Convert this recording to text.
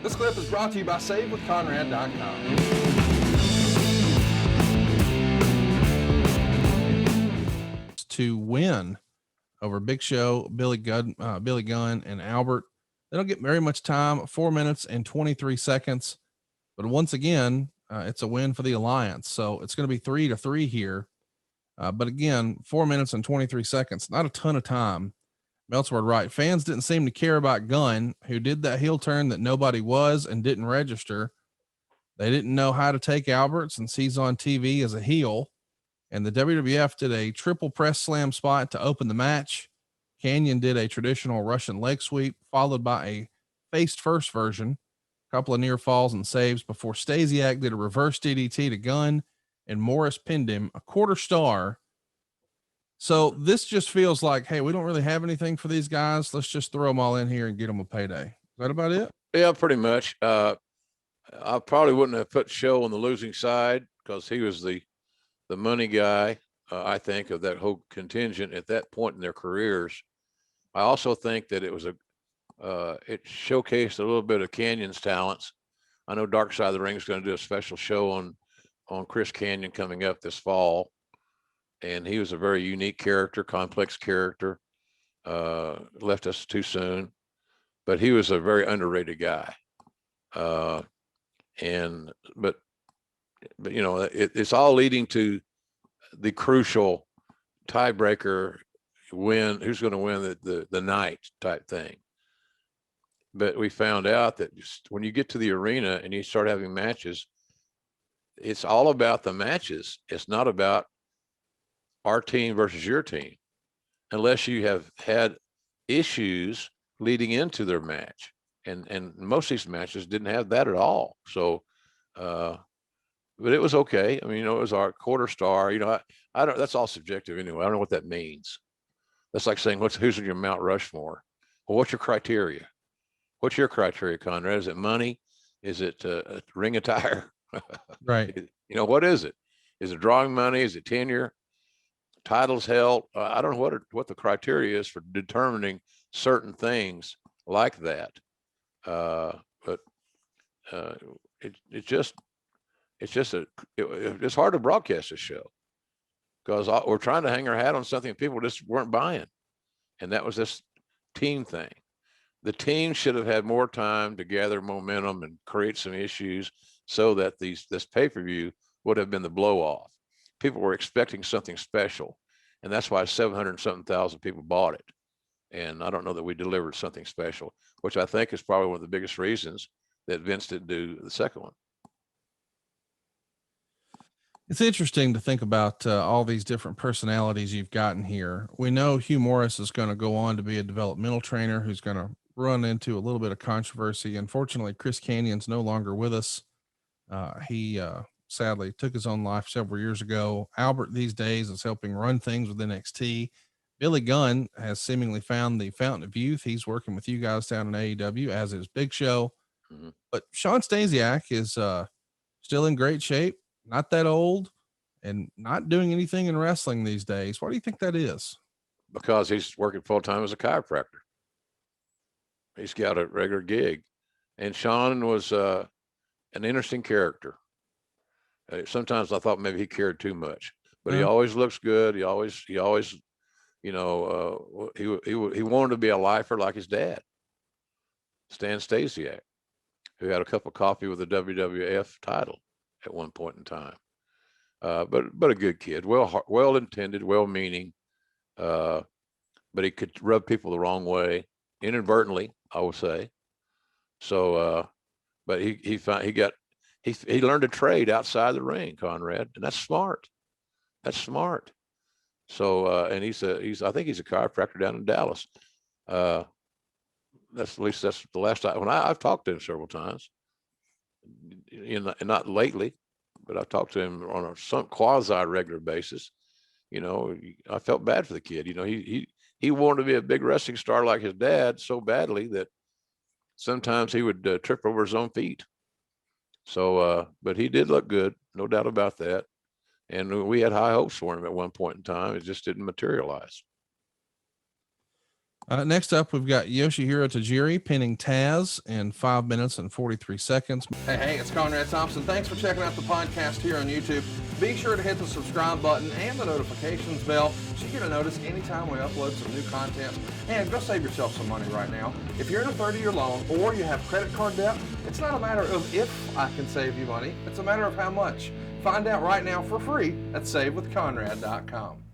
This clip is brought to you by SaveWithConrad.com. To win over Big Show, Billy Gunn, and Albert. They don't get very much time, 4 minutes and 23 seconds. But once again, it's a win for the Alliance. So it's going to be 3-3 here. But again, 4 minutes and 23 seconds, not a ton of time. Meltzward right. Fans didn't seem to care about Gunn, who did that heel turn that nobody was and didn't register. They didn't know how to take Albert since he's on TV as a heel. And the WWF did a triple press slam spot to open the match. Kanyon did a traditional Russian leg sweep, followed by a face first version, a couple of near falls and saves before Stasiak did a reverse DDT to Gunn, and Morris pinned him, a quarter star. So this just feels like, hey, we don't really have anything for these guys. Let's just throw them all in here and get them a payday. Is that about it? Yeah, pretty much. I probably wouldn't have put Show on the losing side because he was the money guy, I think, of that whole contingent at that point in their careers. I also think that it was it showcased a little bit of Kanyon's talents. I know Dark Side of the Ring is going to do a special show on Chris Kanyon coming up this fall. And he was a very unique character, complex character, left us too soon, but he was a very underrated guy. But you know, it's all leading to the crucial tiebreaker win. Who's going to win the night type thing? But we found out that when you get to the arena and you start having matches, it's all about the matches. It's not about our team versus your team, unless you have had issues leading into their match. And most of these matches didn't have that at all. So, but it was okay. I mean, you know, it was our quarter star. You know, I don't. That's all subjective anyway. I don't know what that means. That's like saying, who's in your Mount Rushmore? Well, what's your criteria? What's your criteria, Conrad? Is it money? Is it a ring attire? Right. You know, what is it? Is it drawing money? Is it tenure? Titles held? I don't know what the criteria is for determining certain things like that. But it's hard to broadcast this show because we're trying to hang our hat on something people just weren't buying. And that was this team thing. The team should have had more time to gather momentum and create some issues so that this pay-per-view would have been the blow off. People were expecting something special, and that's why 700-something thousand people bought it. And I don't know that we delivered something special, which I think is probably one of the biggest reasons that Vince didn't do the second one. It's interesting to think about all these different personalities you've gotten here. We know Hugh Morris is going to go on to be a developmental trainer who's going to run into a little bit of controversy. Unfortunately, Chris Kanyon's no longer with us. He sadly took his own life several years ago. Albert these days is helping run things with NXT. Billy Gunn has seemingly found the fountain of youth. He's working with you guys down in AEW, as is Big Show. Mm-hmm. But Sean Stasiak is still in great shape, not that old, and not doing anything in wrestling these days. Why do you think that is? Because he's working full time as a chiropractor. He's got a regular gig. And Sean was an interesting character. Sometimes I thought maybe he cared too much, but he always looks good. He always, you know, he wanted to be a lifer like his dad, Stan Stasiak, who had a cup of coffee with the WWF title at one point in time. But a good kid, well intended, well meaning, but he could rub people the wrong way inadvertently, I would say. So, but he learned to trade outside the ring, Conrad, and that's smart. That's smart. So, and I think he's a chiropractor down in Dallas. That's the last time when I've talked to him several times. Not lately, but I've talked to him on some quasi regular basis. You know, I felt bad for the kid. You know, he wanted to be a big wrestling star like his dad so badly that sometimes he would trip over his own feet. So, but he did look good, no doubt about that. And we had high hopes for him at one point in time. It just didn't materialize. Next up, we've got Yoshihiro Tajiri pinning Taz in 5 minutes and 43 seconds. Hey, it's Conrad Thompson. Thanks for checking out the podcast here on YouTube. Be sure to hit the subscribe button and the notifications bell so you get a notice anytime we upload some new content. And go save yourself some money right now. If you're in a 30-year loan or you have credit card debt, it's not a matter of if I can save you money. It's a matter of how much. Find out right now for free at SaveWithConrad.com.